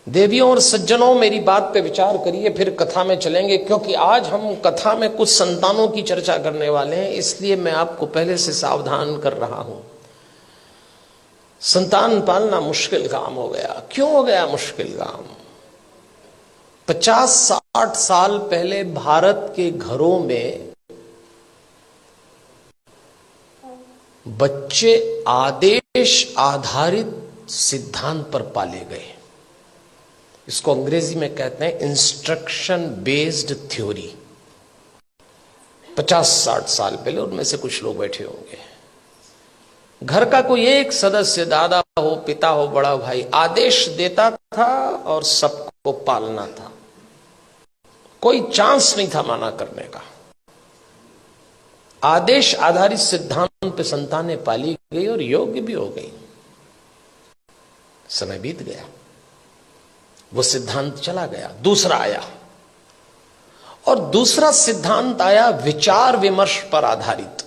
देवियों और सज्जनों, मेरी बात पे विचार करिए, फिर कथा में चलेंगे। क्योंकि आज हम कथा में कुछ संतानों की चर्चा करने वाले हैं, इसलिए मैं आपको पहले से सावधान कर रहा हूं। संतान पालना मुश्किल काम हो गया। क्यों हो गया मुश्किल काम? 50-60 साल पहले भारत के घरों में बच्चे आदेश आधारित सिद्धांत पर पाले गए। इसको अंग्रेजी में कहते हैं इंस्ट्रक्शन बेस्ड थ्योरी। 50-60 साल पहले, उनमें से कुछ लोग बैठे होंगे, घर का कोई एक सदस्य, दादा हो, पिता हो, बड़ा भाई, आदेश देता था और सबको पालना था। कोई चांस नहीं था माना करने का। आदेश आधारित सिद्धांत पे संतानें पाली गई और योग्य भी हो गई। समय बीत गया, वो सिद्धांत चला गया, दूसरा आया। और दूसरा सिद्धांत आया विचार विमर्श पर आधारित।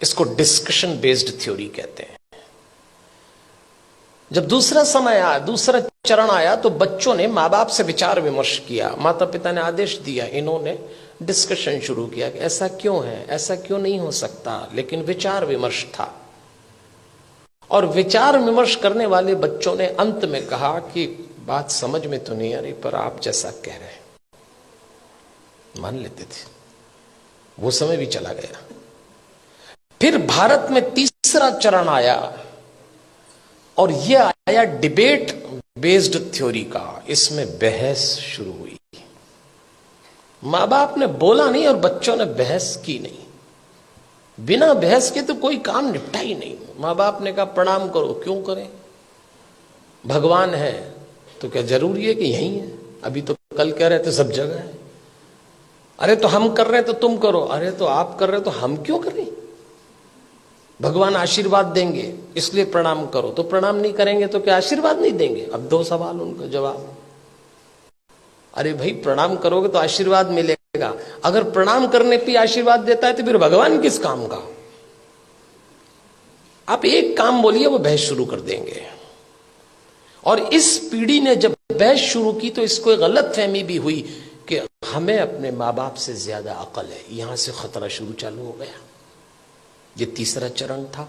इसको डिस्कशन बेस्ड थ्योरी कहते हैं। जब दूसरा समय आया, दूसरा चरण आया, तो बच्चों ने मां बाप से विचार विमर्श किया। माता पिता ने आदेश दिया, इन्होंने डिस्कशन शुरू किया कि ऐसा क्यों है, ऐसा क्यों नहीं हो सकता। लेकिन विचार विमर्श था, और विचार विमर्श करने वाले बच्चों ने अंत में कहा कि बात समझ में तो नहीं आ रही, पर आप जैसा कह रहे हैं मान लेते थे। वो समय भी चला गया। फिर भारत में तीसरा चरण आया, और यह आया डिबेट बेस्ड थ्योरी का। इसमें बहस शुरू हुई। मां बाप ने बोला नहीं और बच्चों ने बहस की नहीं। बिना बहस के तो कोई काम निपटा ही नहीं। मां बाप ने कहा प्रणाम करो, क्यों करें? भगवान है तो क्या जरूरी है कि यही है? अभी तो कल कह रहे थे सब जगह है। अरे तो हम कर रहे हैं तो तुम करो। अरे तो आप कर रहे हो तो हम क्यों करें? भगवान आशीर्वाद देंगे इसलिए प्रणाम करो। तो प्रणाम नहीं करेंगे तो क्या आशीर्वाद नहीं देंगे? अब दो सवाल, उनका जवाब। अरे भाई, प्रणाम करोगे तो आशीर्वाद मिलेगा। अगर प्रणाम करने पे आशीर्वाद देता है तो फिर भगवान किस काम का? आप एक काम बोलिए, वो बहस शुरू कर देंगे। और इस पीढ़ी ने जब बहस शुरू की तो इसको एक गलत फहमी भी हुई कि हमें अपने मां बाप से ज्यादा अकल है। यहां से खतरा शुरू चालू हो गया। ये तीसरा चरण था।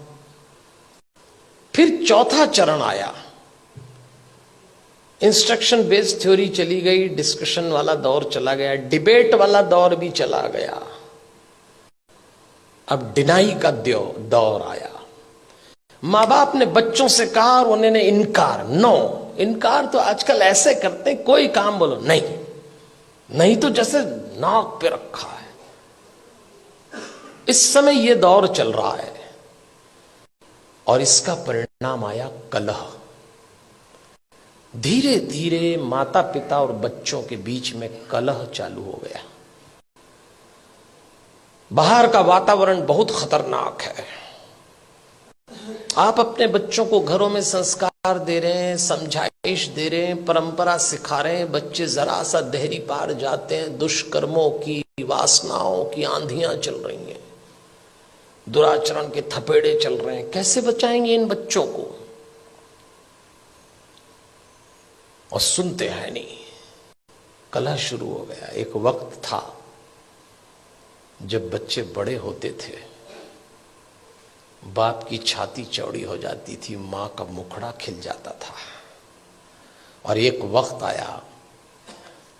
फिर चौथा चरण आया। इंस्ट्रक्शन बेस्ड थ्योरी चली गई, डिस्कशन वाला दौर चला गया, डिबेट वाला दौर भी चला गया। अब डिनाई का दौर आया। मां बाप ने बच्चों से कहा और उन्होंने इनकार। नो, इनकार तो आजकल ऐसे करते हैं, कोई काम बोलो नहीं, नहीं तो जैसे नाक पे रखा है। इस समय यह दौर चल रहा है, और इसका परिणाम आया कलह। धीरे धीरे माता पिता और बच्चों के बीच में कलह चालू हो गया। बाहर का वातावरण बहुत खतरनाक है। आप अपने बच्चों को घरों में संस्कार दे रहे हैं, समझाइश दे रहे हैं, परंपरा सिखा रहे हैं, बच्चे जरा सा देहरी पार जाते हैं, दुष्कर्मों की, वासनाओं की आंधियां चल रही हैं, दुराचरण के थपेड़े चल रहे हैं। कैसे बचाएंगे इन बच्चों को? और सुनते हैं नहीं, कलह शुरू हो गया। एक वक्त था जब बच्चे बड़े होते थे, बाप की छाती चौड़ी हो जाती थी, मां का मुखड़ा खिल जाता था। और एक वक्त आया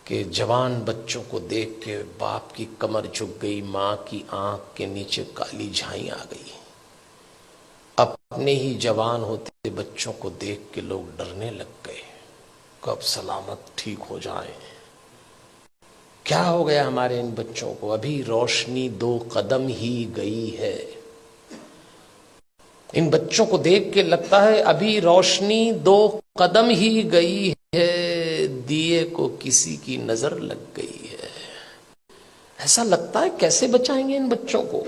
कि जवान बच्चों को देख के बाप की कमर झुक गई, मां की आंख के नीचे काली झाई आ गई। अपने ही जवान होते बच्चों को देख के लोग डरने लग गए, कब सलामत ठीक हो जाए। क्या हो गया हमारे इन बच्चों को? अभी रोशनी 2 कदम ही गई है। इन बच्चों को देख के लगता है अभी रोशनी 2 कदम ही गई है, दिए को किसी की नजर लग गई है। ऐसा लगता है। कैसे बचाएंगे इन बच्चों को?